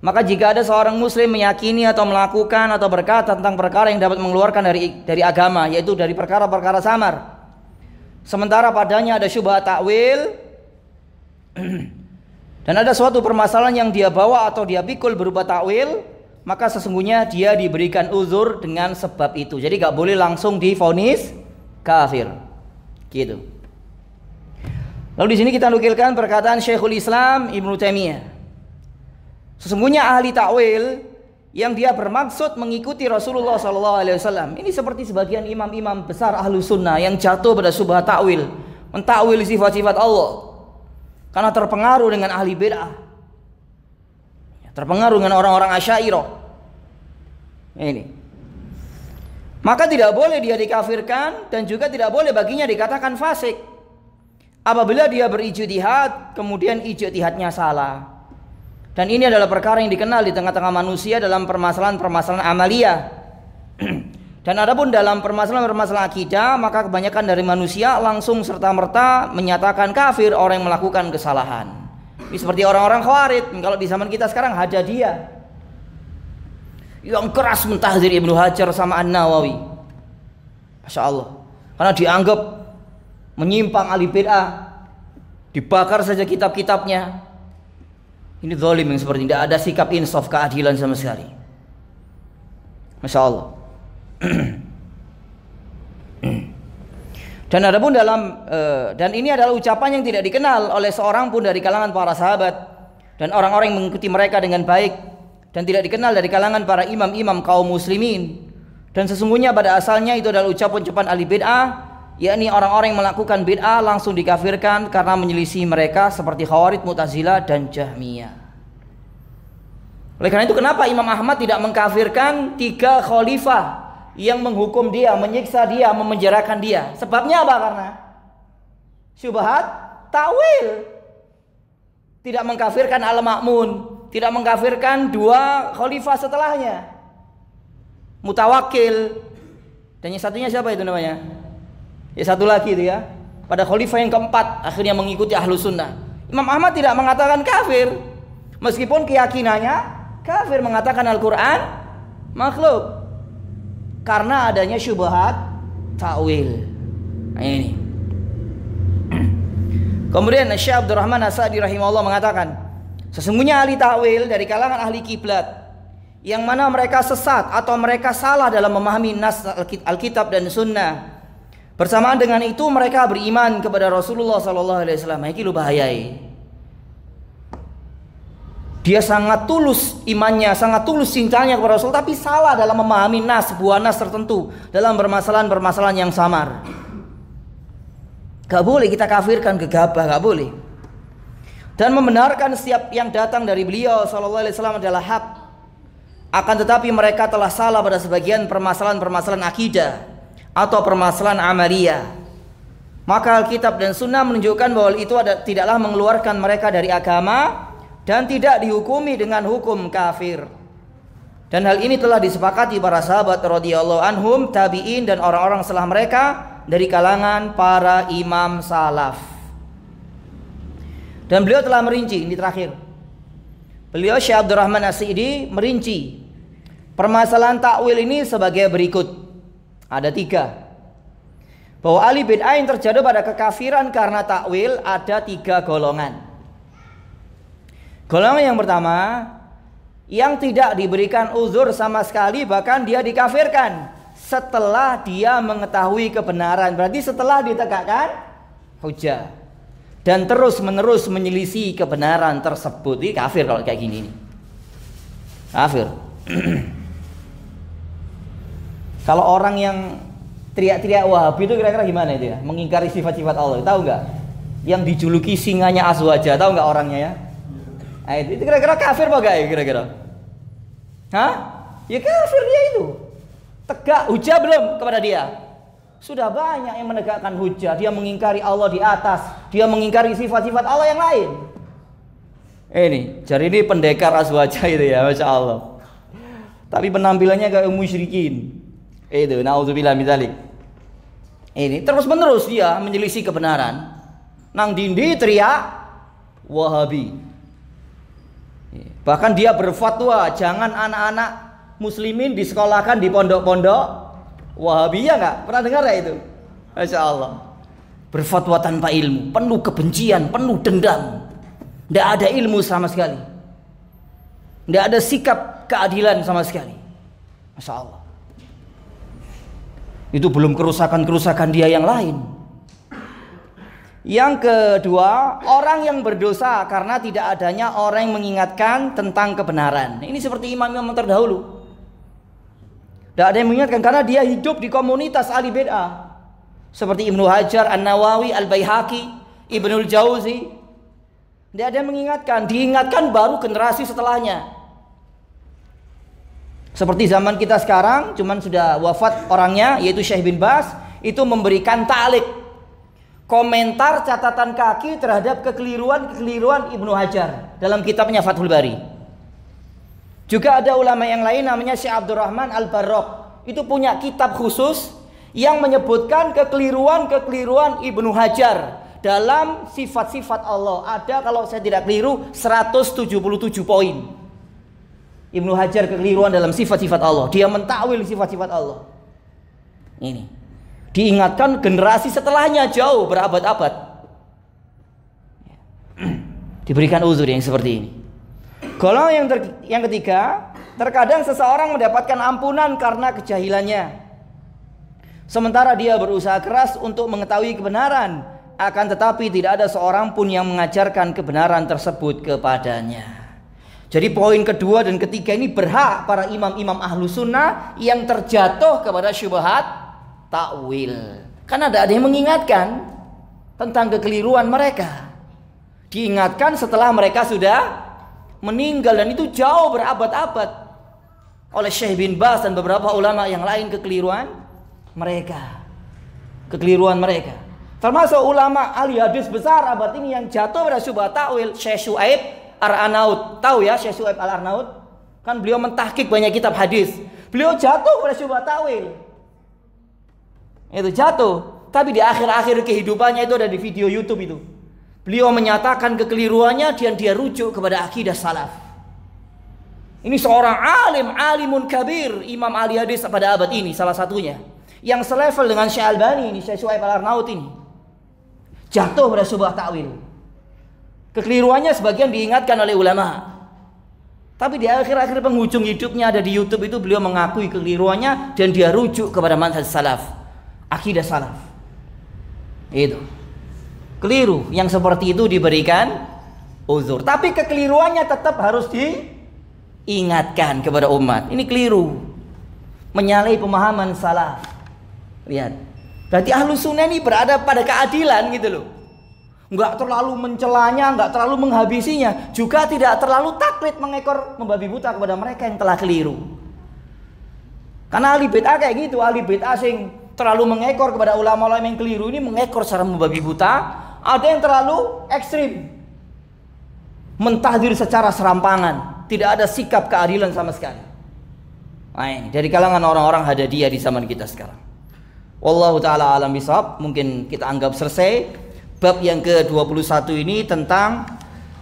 Maka jika ada seorang muslim meyakini atau melakukan atau berkata tentang perkara yang dapat mengeluarkan dari agama, yaitu dari perkara-perkara samar, sementara padanya ada syubhat takwil, dan ada suatu permasalahan yang dia bawa atau dia pikul berupa takwil, maka sesungguhnya dia diberikan uzur dengan sebab itu. Jadi gak boleh langsung divonis kafir. Gitu. Lalu di sini kita nukilkan perkataan Syekhul Islam Ibnu Taimiyah. Sesungguhnya ahli takwil yang dia bermaksud mengikuti Rasulullah SAW. Ini seperti sebagian imam-imam besar ahlu sunnah yang jatuh pada syubhat takwil, mentakwil sifat-sifat Allah karena terpengaruh dengan ahli bid'ah, terpengaruh dengan orang-orang Asy'ariyah. Ini. Maka tidak boleh dia dikafirkan dan juga tidak boleh baginya dikatakan fasik apabila dia berijtihad kemudian ijtihadnya salah. Dan ini adalah perkara yang dikenal di tengah-tengah manusia dalam permasalahan-permasalahan amaliyah. Dan adapun dalam permasalahan-permasalahan akidah, maka kebanyakan dari manusia langsung serta-merta menyatakan kafir orang yang melakukan kesalahan. Ini seperti orang-orang Khawarij. Kalau di zaman kita sekarang Hajjajiyah yang keras mentahdzir Ibnu Hajar sama An-Nawawi. Masya Allah. Karena dianggap menyimpang ahli bid'ah, dibakar saja kitab-kitabnya. Ini zalim yang seperti ini, tidak ada sikap insaf keadilan sama sekali. Masya Allah. Dan adapun dan ini adalah ucapan yang tidak dikenal oleh seorang pun dari kalangan para sahabat dan orang-orang yang mengikuti mereka dengan baik, dan tidak dikenal dari kalangan para imam-imam kaum muslimin. Dan sesungguhnya pada asalnya itu adalah ucapan-ucapan ahli bid'ah, yakni orang-orang yang melakukan bid'ah langsung dikafirkan karena menyelisih mereka seperti Khawarij, Mu'tazilah dan Jahmiyah. Oleh karena itu kenapa Imam Ahmad tidak mengkafirkan 3 khalifah yang menghukum dia, menyiksa dia, memenjarakan dia? Sebabnya apa? Karena syubhat takwil. Tidak mengkafirkan Al-Ma'mun, tidak mengkafirkan 2 khalifah setelahnya, Mutawakkil, dan yang satunya siapa itu namanya? Ya satu lagi itu ya. Pada khalifah yang keempat akhirnya mengikuti ahlu sunnah. Imam Ahmad tidak mengatakan kafir, meskipun keyakinannya kafir, mengatakan Al-Quran makhluk karena adanya syubhat ta'wil. Nah, ini. Kemudian Syekh Abdurrahman As-Sa'di rahimahullah mengatakan, sesungguhnya ahli ta'wil dari kalangan ahli kiblat yang mana mereka sesat atau mereka salah dalam memahami nas Alkitab dan Sunnah. Bersamaan dengan itu mereka beriman kepada Rasulullah SAW. Ini bahayai. Dia sangat tulus imannya, sangat tulus cintanya kepada Rasul, tapi salah dalam memahami sebuah nas tertentu dalam permasalahan yang samar. Gak boleh kita kafirkan gegabah, gak boleh. Dan membenarkan setiap yang datang dari beliau SAW adalah hak. Akan tetapi mereka telah salah pada sebagian permasalahan-permasalahan akidah atau permasalahan amaliyah. Maka Alkitab dan Sunnah menunjukkan bahwa itu tidaklah mengeluarkan mereka dari agama dan tidak dihukumi dengan hukum kafir. Dan hal ini telah disepakati para sahabat radhiyallahu anhum, tabi'in dan orang-orang setelah mereka dari kalangan para imam salaf. Dan beliau telah merinci, ini terakhir. Beliau Syekh Abdurrahman As-Sa'di merinci permasalahan takwil ini sebagai berikut. Ada 3. Bahwa ahli bid'ah yang terjadi pada kekafiran karena takwil ada 3 golongan. Golongan yang pertama, yang tidak diberikan uzur sama sekali, bahkan dia dikafirkan setelah dia mengetahui kebenaran. Berarti setelah ditegakkan hujah dan terus menerus menyelisih kebenaran tersebut, ini kafir. Kalau kayak gini nih kafir. Kalau orang yang teriak-teriak Wahabi itu kira-kira gimana itu ya? Mengingkari sifat-sifat Allah, tahu nggak? Yang dijuluki singanya Azwaja, tahu nggak orangnya ya? Nah, itu kira-kira kafir apa enggak ya kira-kira? Hah? Ya kafir dia itu. Tegak hujah belum kepada dia? Sudah banyak yang menegakkan hujah. Dia mengingkari Allah di atas, dia mengingkari sifat-sifat Allah yang lain. Ini, jadi ini pendekar Azwaja itu ya, Masya Allah. Tapi penampilannya kayak musyrikin. Itu naudzubillah min dzalik. Ini terus-menerus dia menyelisih kebenaran. Nang dindi teriak Wahabi. Bahkan dia berfatwa jangan anak-anak muslimin disekolahkan di pondok-pondok Wahabi, ya enggak? Pernah dengar ya itu? Masya Allah. Berfatwa tanpa ilmu, penuh kebencian, penuh dendam. Tidak ada ilmu sama sekali. Tidak ada sikap keadilan sama sekali. Masya Allah. Itu belum kerusakan-kerusakan dia yang lain. Yang kedua, orang yang berdosa karena tidak adanya orang yang mengingatkan tentang kebenaran. Ini seperti imam-imam terdahulu. Tidak ada yang mengingatkan karena dia hidup di komunitas ahli bid'ah. Seperti Ibnu Hajar, An-Nawawi, Al-Baihaqi, Ibnul Jauzi. Tidak ada yang mengingatkan. Diingatkan baru generasi setelahnya. Seperti zaman kita sekarang, cuman sudah wafat orangnya, yaitu Syekh bin Baz, itu memberikan ta'liq, komentar catatan kaki terhadap kekeliruan Ibnu Hajar dalam kitabnya Fathul Bari. Juga ada ulama yang lain namanya Syekh Abdurrahman Al-Barraq, itu punya kitab khusus yang menyebutkan kekeliruan Ibnu Hajar dalam sifat-sifat Allah. Ada, kalau saya tidak keliru, 177 poin. Ibnu Hajar kekeliruan dalam sifat-sifat Allah. Dia mentakwil sifat-sifat Allah. Ini diingatkan generasi setelahnya jauh berabad-abad. Diberikan uzur yang seperti ini. Golongan yang ketiga, terkadang seseorang mendapatkan ampunan karena kejahilannya, sementara dia berusaha keras untuk mengetahui kebenaran, akan tetapi tidak ada seorang pun yang mengajarkan kebenaran tersebut kepadanya. Jadi poin kedua dan ketiga ini berhak para imam-imam ahlu sunnah yang terjatuh kepada syubhat takwil. Karena ada yang mengingatkan tentang kekeliruan mereka. Diingatkan setelah mereka sudah meninggal, dan itu jauh berabad-abad oleh Syekh bin Baz dan beberapa ulama yang lain kekeliruan mereka. Termasuk ulama ahli hadis besar abad ini yang jatuh pada syubhat takwil, Syekh Syuaib Al-Arnaud. Tahu ya Syekh Syuaib Al-Arnaud? Kan beliau mentahqiq banyak kitab hadis. Beliau jatuh pada syubhat takwil. Itu jatuh. Tapi di akhir-akhir kehidupannya itu ada di video YouTube itu. Beliau menyatakan kekeliruannya dan dia rujuk kepada akidah salaf. Ini seorang alimun kabir, imam ahli hadis pada abad ini salah satunya. Yang selevel dengan Syekh Albani ini, Syekh Syuaib Al-Arnaud ini. Jatuh pada syubhat takwil. Kekeliruannya sebagian diingatkan oleh ulama. Tapi di akhir-akhir penghujung hidupnya ada di YouTube itu beliau mengakui kekeliruannya dan dia rujuk kepada manhaj salaf, akidah salaf. Itu. Keliru yang seperti itu diberikan uzur. Tapi kekeliruannya tetap harus diingatkan kepada umat. Ini keliru. Menyalahi pemahaman salaf. Lihat. Berarti ahlu sunnah ini berada pada keadilan gitu loh. Enggak terlalu mencelanya, enggak terlalu menghabisinya, juga tidak terlalu taklid mengekor membabi buta kepada mereka yang telah keliru. Karena ahli bid'ah kayak gitu, ahli bid'ah sing terlalu mengekor kepada ulama-ulama yang keliru ini mengekor secara membabi buta. Ada yang terlalu ekstrim, mentahdir secara serampangan, tidak ada sikap keadilan sama sekali. Nah, ini dari kalangan orang-orang hadadiyah di zaman kita sekarang. Wallahu ta'ala alam bisawab. Mungkin kita anggap selesai bab yang ke-21 ini tentang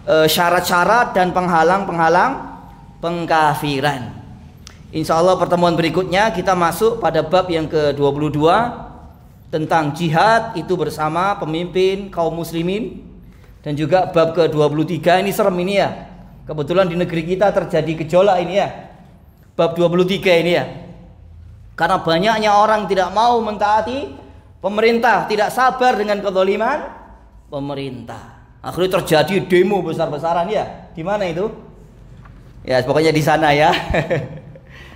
syarat-syarat dan penghalang-penghalang pengkafiran. Insya Allah pertemuan berikutnya kita masuk pada bab yang ke-22 tentang jihad itu bersama pemimpin kaum muslimin, dan juga bab ke-23 ini serem ini ya. Kebetulan di negeri kita terjadi gejolak ini ya. Bab 23 ini ya. Karena banyaknya orang tidak mau mentaati pemerintah, tidak sabar dengan kezaliman pemerintah. Akhirnya terjadi demo besar-besaran ya. Di mana itu? Ya pokoknya di sana ya.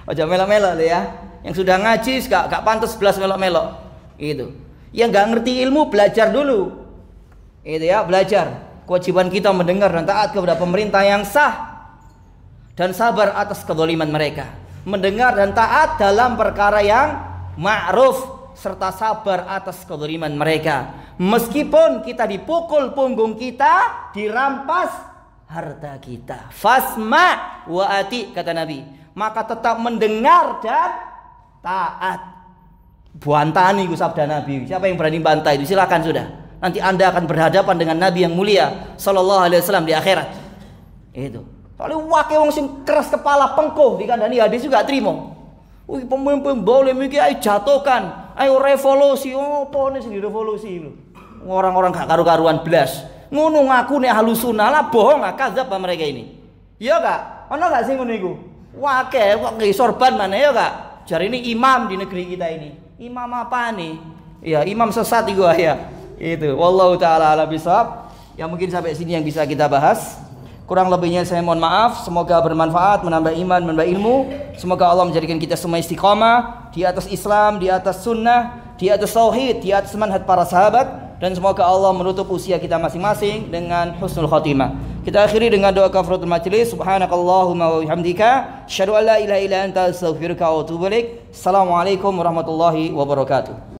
Ojo melok-melok ya. Yang sudah ngaji gak pantas belas melok-melok. Itu. Yang gak ngerti ilmu belajar dulu. Itu ya, belajar. Kewajiban kita mendengar dan taat kepada pemerintah yang sah dan sabar atas kezaliman mereka. Mendengar dan taat dalam perkara yang ma'ruf serta sabar atas kezaliman mereka. Meskipun kita dipukul punggung kita, dirampas harta kita. Fasma wa ati, kata Nabi. Maka tetap mendengar dan taat. Buantani ku sabda Nabi. Siapa yang berani bantai itu silakan sudah. Nanti Anda akan berhadapan dengan Nabi yang mulia sallallahu alaihi wasallam di akhirat. Itu. Soalnya wake wong sing keras kepala pengkoh dikandani hadis juga trimo. Wih pemimpin boleh mikir ayo jatuhkan, ayo revolusi. Oh, apa nih sing revolusi lho. Orang-orang gak karu-karuan blas. Ngono ngaku nek halus sunnah lah bohong gak kadzab mereka ini. Iya gak? Ono gak sing ngono iku? Wake sorban mana ya gak? Jari ini imam di negeri kita ini. Imam apa nih? Ya imam sesat iku ya. Itu. Wallahu taala ala bisawab. Ya mungkin sampai sini yang bisa kita bahas. Kurang lebihnya saya mohon maaf. Semoga bermanfaat, menambah iman, menambah ilmu. Semoga Allah menjadikan kita semua istiqamah di atas Islam, di atas sunnah, di atas tauhid, di atas manhaj para sahabat. Dan semoga Allah menutup usia kita masing-masing dengan husnul khotimah. Kita akhiri dengan doa kafaratul majlis. Subhanakallahumma wa bihamdika, asyhadu an la ilaha illa anta, astaghfiruka wa atubu ilaik. Assalamualaikum warahmatullahi wabarakatuh.